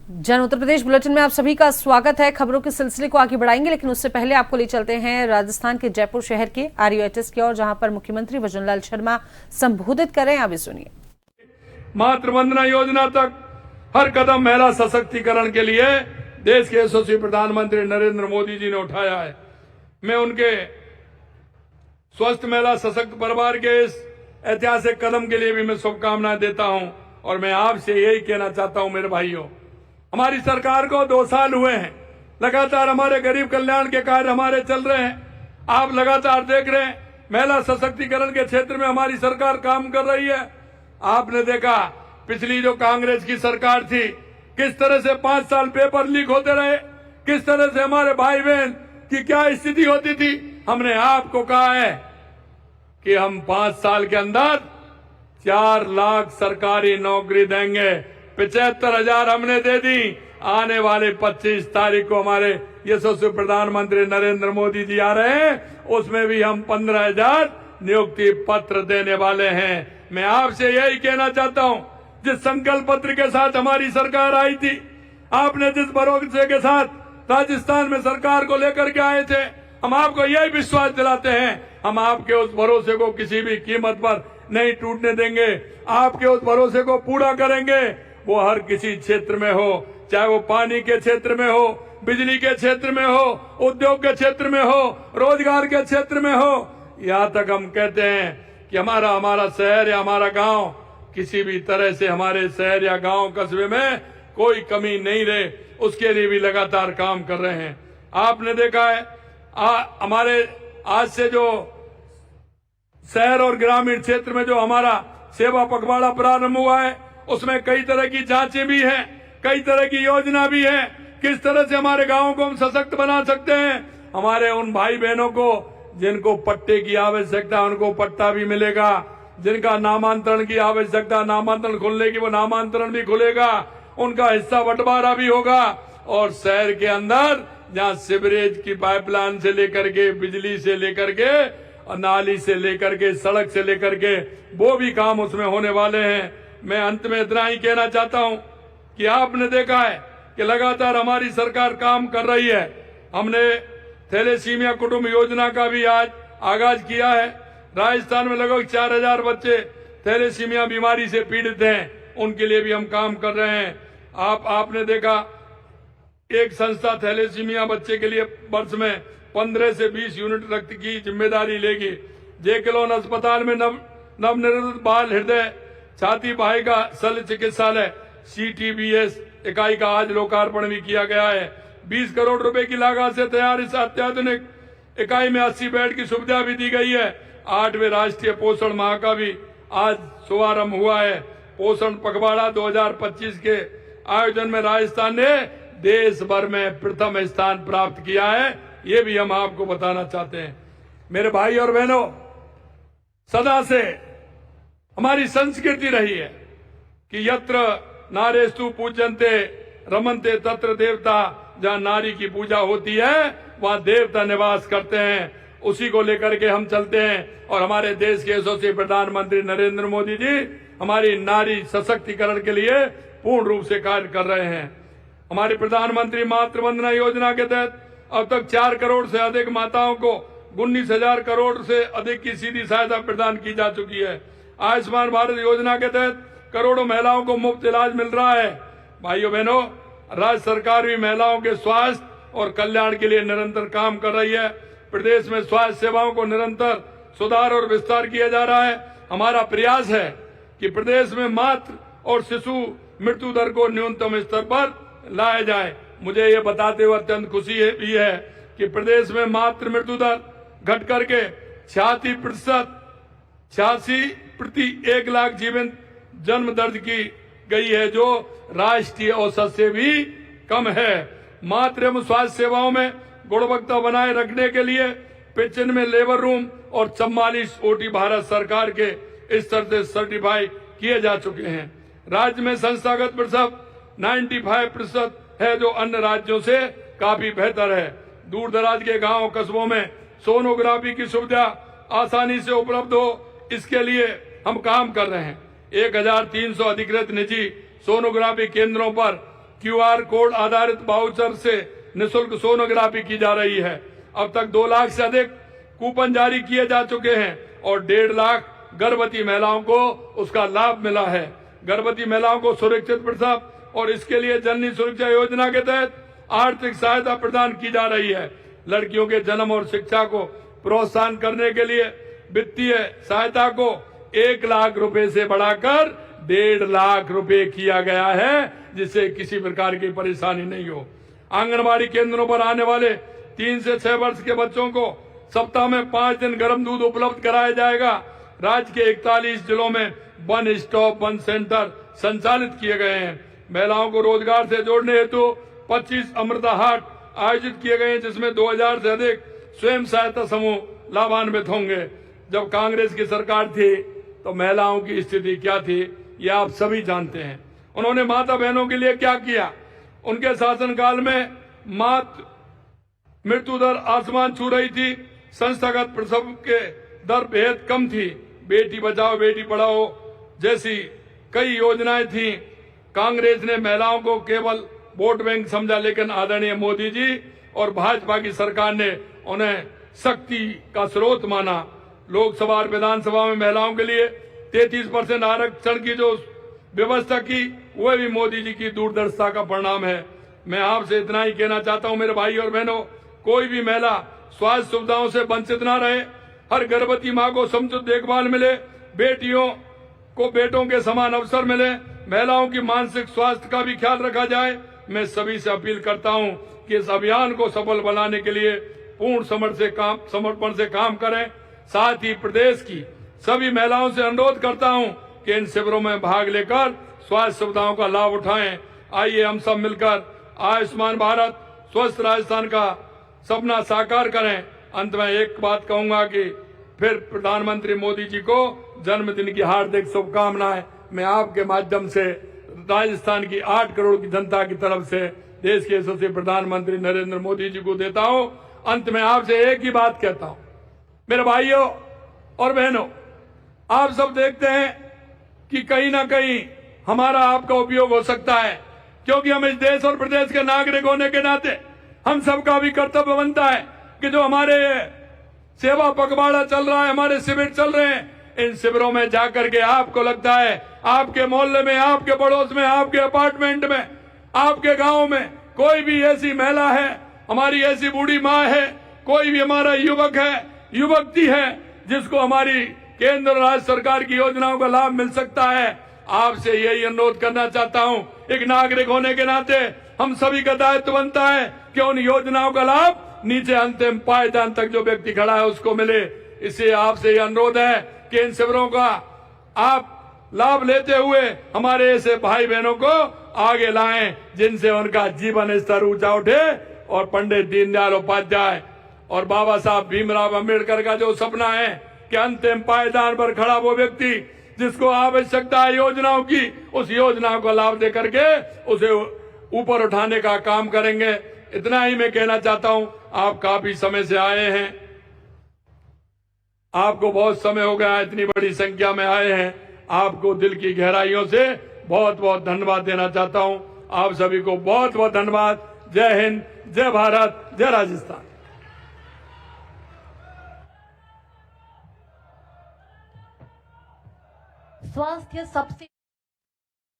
जन उत्तर प्रदेश बुलेटिन में आप सभी का स्वागत है। खबरों के सिलसिले को आगे बढ़ाएंगे, लेकिन उससे पहले आपको ले चलते हैं राजस्थान के जयपुर शहर के आरयूएचएस की ओर, जहां पर मुख्यमंत्री भजनलाल शर्मा संबोधित करें। आप भी सुनिए। मातृ वंदना योजना तक हर कदम महिला सशक्तिकरण के लिए देश के यशस्वी प्रधानमंत्री नरेंद्र मोदी जी ने उठाया है। मैं उनके स्वस्थ महिला सशक्त परिवार के इस ऐतिहासिक कदम के लिए भी मैं शुभकामनाएं देता हूं। और मैं आपसे यही कहना चाहता हूं मेरे भाइयों, हमारी सरकार को 2 साल हुए हैं, लगातार हमारे गरीब कल्याण के कार्य हमारे चल रहे हैं। आप लगातार देख रहे हैं महिला सशक्तिकरण के क्षेत्र में हमारी सरकार काम कर रही है। आपने देखा पिछली जो कांग्रेस की सरकार थी, किस तरह से 5 साल पेपर लीक होते रहे, किस तरह से हमारे भाई बहन की क्या स्थिति होती थी। हमने आपको कहा है कि हम 5 साल के अंदर 4 लाख सरकारी नौकरी देंगे। 75,000 हमने दे दी। आने वाले 25 तारीख को हमारे यशस्वी प्रधानमंत्री नरेंद्र मोदी जी आ रहे हैं, उसमें भी हम 15,000 नियुक्ति पत्र देने वाले हैं। मैं आपसे यही कहना चाहता हूं, जिस संकल्प पत्र के साथ हमारी सरकार आई थी, आपने जिस भरोसे के साथ राजस्थान में सरकार को लेकर के आए थे, हम आपको यही विश्वास दिलाते हैं, हम आपके उस भरोसे को किसी भी कीमत पर नहीं टूटने देंगे। आपके उस भरोसे को पूरा करेंगे। वो हर किसी क्षेत्र में हो, चाहे वो पानी के क्षेत्र में हो, बिजली के क्षेत्र में हो, उद्योग के क्षेत्र में हो, रोजगार के क्षेत्र में हो। यहाँ तक हम कहते हैं कि हमारा शहर या हमारा गांव, किसी भी तरह से हमारे शहर या गांव कस्बे में कोई कमी नहीं रहे, उसके लिए भी लगातार काम कर रहे हैं। आपने देखा है हमारे आज से जो शहर और ग्रामीण क्षेत्र में जो हमारा सेवा पखवाड़ा प्रारंभ हुआ है, उसमें कई तरह की जांचें भी हैं, कई तरह की योजना भी है, किस तरह से हमारे गांवों को हम सशक्त बना सकते हैं। हमारे उन भाई बहनों को जिनको पट्टे की आवश्यकता, उनको पट्टा भी मिलेगा। जिनका नामांतरण की आवश्यकता, नामांतरण खुलने की, वो नामांतरण भी खुलेगा। उनका हिस्सा बंटवारा भी होगा। और शहर के अंदर जहां सीवरेज की पाइपलाइन से लेकर के, बिजली से लेकर के, नाली से लेकर के, सड़क से लेकर के, वो भी काम उसमें होने वाले हैं। मैं अंत में इतना ही कहना चाहता हूं कि आपने देखा है कि लगातार हमारी सरकार काम कर रही है। हमने थैलेसीमिया कुटुंब योजना का भी आज आगाज किया है। राजस्थान में लगभग 4,000 बच्चे थैलेसीमिया बीमारी से पीड़ित हैं, उनके लिए भी हम काम कर रहे हैं। आपने देखा एक संस्था थैलेसीमिया बच्चे के लिए वर्ष में 15 से 20 यूनिट रक्त की जिम्मेदारी लेगी। जेकेलोन अस्पताल में नवनिर्मित बाल हृदय छाती वाहिका शल्य चिकित्सालय CTBS इकाई का आज लोकार्पण भी किया गया है। 20 करोड़ रुपए की लागत से तैयार इस अत्याधुनिक इकाई में 80 बेड की सुविधा भी दी गई है। 8वें राष्ट्रीय पोषण माह का भी आज शुभारंभ हुआ है। पोषण पखवाड़ा 2025 के आयोजन में राजस्थान ने देश भर में प्रथम स्थान प्राप्त किया है। ये भी हम आपको बताना चाहते हैं। मेरे भाई और बहनों, सदा से हमारी संस्कृति रही है कि यत्र नारेस्तु पूजन्ते रमन्ते तत्र देवता। जहां नारी की पूजा होती है, वहां देवता निवास करते हैं। उसी को लेकर के हम चलते हैं। और हमारे देश के यशस्वी प्रधानमंत्री नरेंद्र मोदी जी हमारी नारी सशक्तिकरण के लिए पूर्ण रूप से कार्य कर रहे हैं। हमारी प्रधानमंत्री मातृ वंदना योजना के तहत अब तक 4 करोड़ से अधिक माताओं को 19,000 करोड़ से अधिक की सीधी सहायता प्रदान की जा चुकी है। आयुष्मान भारत योजना के तहत करोड़ों महिलाओं को मुफ्त इलाज मिल रहा है। भाइयों बहनों, राज्य सरकार भी महिलाओं के स्वास्थ्य और कल्याण के लिए निरंतर काम कर रही है। प्रदेश में स्वास्थ्य सेवाओं को निरंतर सुधार और विस्तार किया जा रहा है। हमारा प्रयास है कि प्रदेश में मातृ और शिशु मृत्यु दर को न्यूनतम स्तर पर लाया जाए। मुझे ये बताते हुए अत्यंत खुशी भी है कि प्रदेश में मातृ मृत्यु दर घट करके 86 प्रति 1 लाख जीवन जन्म दर्ज की गई है, जो राष्ट्रीय औसत से भी कम है। मातृ एवं स्वास्थ्य सेवाओं में गुणवत्ता बनाए रखने के लिए 95 लेबर रूम और 44 OT भारत सरकार के स्तर से सर्टिफाई किए जा चुके हैं। राज्य में संस्थागत प्रसव 95% है, जो अन्य राज्यों से काफी बेहतर है। दूर दराज के गांव कस्बों में सोनोग्राफी की सुविधा आसानी से उपलब्ध हो, इसके लिए हम काम कर रहे हैं। 1,300 अधिकृत निजी सोनोग्राफी केंद्रों पर QR कोड आधारित वाउचर से निःशुल्क सोनोग्राफी की जा रही है। अब तक 2 लाख से अधिक कूपन जारी किए जा चुके हैं और 1.5 लाख गर्भवती महिलाओं को उसका लाभ मिला है। गर्भवती महिलाओं को सुरक्षित प्रसव और इसके लिए जननी सुरक्षा योजना के तहत आर्थिक सहायता प्रदान की जा रही है। लड़कियों के जन्म और शिक्षा को प्रोत्साहन करने के लिए वित्तीय सहायता को 1 लाख रुपए से बढ़ाकर 1.5 लाख रुपए किया गया है, जिससे किसी प्रकार की परेशानी नहीं हो। आंगनबाड़ी केंद्रों पर आने वाले 3 से 6 वर्ष के बच्चों को सप्ताह में 5 दिन गर्म दूध उपलब्ध कराया जाएगा। राज्य के 41 जिलों में 1 स्टॉप 1 सेंटर संचालित किए गए हैं। महिलाओं को रोजगार से जोड़ने हेतु 25 अमृता हाट आयोजित किए गए हैं, जिसमें 2000 से अधिक स्वयं सहायता समूह लाभान्वित होंगे। जब कांग्रेस की सरकार थी तो महिलाओं की स्थिति क्या थी, ये आप सभी जानते हैं। उन्होंने माता बहनों के लिए क्या किया। उनके शासनकाल में मातृ मृत्यु दर आसमान छू रही थी। संस्थागत प्रसव के दर बेहद कम थी। बेटी बचाओ बेटी पढ़ाओ जैसी कई योजनाएं थी। कांग्रेस ने महिलाओं को केवल वोट बैंक समझा, लेकिन आदरणीय मोदी जी और भाजपा की सरकार ने उन्हें शक्ति का स्रोत माना। लोकसभा और विधानसभा में महिलाओं के लिए 33% आरक्षण की जो व्यवस्था की, वह भी मोदी जी की दूरदर्शिता का परिणाम है। मैं आपसे इतना ही कहना चाहता हूं मेरे भाई और बहनों, कोई भी महिला स्वास्थ्य सुविधाओं से वंचित न रहे। हर गर्भवती मां को समुचित देखभाल मिले, बेटियों को बेटों के समान अवसर मिले, महिलाओं की मानसिक स्वास्थ्य का भी ख्याल रखा जाए। मैं सभी से अपील करता हूं कि इस अभियान को सफल बनाने के लिए पूर्ण समर्पण से काम करें। साथ ही प्रदेश की सभी महिलाओं से अनुरोध करता हूं कि इन शिविरों में भाग लेकर स्वास्थ्य सुविधाओं का लाभ उठाएं। आइए हम सब मिलकर आयुष्मान भारत स्वस्थ राजस्थान का सपना साकार करें। अंत में एक बात कहूंगा कि फिर प्रधानमंत्री मोदी जी को जन्मदिन की हार्दिक शुभकामनाएं मैं आपके माध्यम से राजस्थान की 8 करोड़ की जनता की तरफ से देश के यशस्वी प्रधानमंत्री नरेंद्र मोदी जी को देता हूं। अंत में आपसे एक ही बात कहता हूं, मेरे भाइयों और बहनों, आप सब देखते हैं कि कहीं ना कहीं हमारा आपका उपयोग हो सकता है, क्योंकि हम इस देश और प्रदेश के नागरिक होने के नाते हम सबका भी कर्तव्य बनता है कि जो हमारे सेवा पखवाड़ा चल रहा है, हमारे शिविर चल रहे हैं, इन शिविरों में जाकर के आपको लगता है आपके मोहल्ले में, आपके पड़ोस में, आपके अपार्टमेंट में, आपके गांव में कोई भी ऐसी महिला है, हमारी ऐसी बूढ़ी माँ है, कोई भी हमारा युवक है, युवती है, जिसको हमारी केंद्र और राज्य सरकार की योजनाओं का लाभ मिल सकता है। आपसे यही अनुरोध करना चाहता हूं, एक नागरिक होने के नाते हम सभी का दायित्व बनता है कि उन योजनाओं का लाभ नीचे अंतिम पायदान तक जो व्यक्ति खड़ा है उसको मिले। इससे आपसे यह अनुरोध है कि इन शिविरों का आप लाभ लेते हुए हमारे ऐसे भाई बहनों को आगे लाएं, जिनसे उनका जीवन स्तर ऊंचा उठे और पंडित दीनदयाल उपाध्याय और बाबा साहब भीमराव अंबेडकर का जो सपना है कि अंतिम पायदान पर खड़ा वो व्यक्ति जिसको आवश्यकता है योजनाओं की, उस योजनाओं का लाभ दे करके उसे ऊपर उठाने का काम करेंगे। इतना ही मैं कहना चाहता हूं। आप काफी समय से आए हैं, आपको बहुत समय हो गया, इतनी बड़ी संख्या में आए हैं। आपको दिल की गहराइयों से बहुत बहुत धन्यवाद देना चाहता हूं। आप सभी को बहुत बहुत धन्यवाद। जय हिंद, जय भारत, जय राजस्थान। स्वास्थ्य सबसे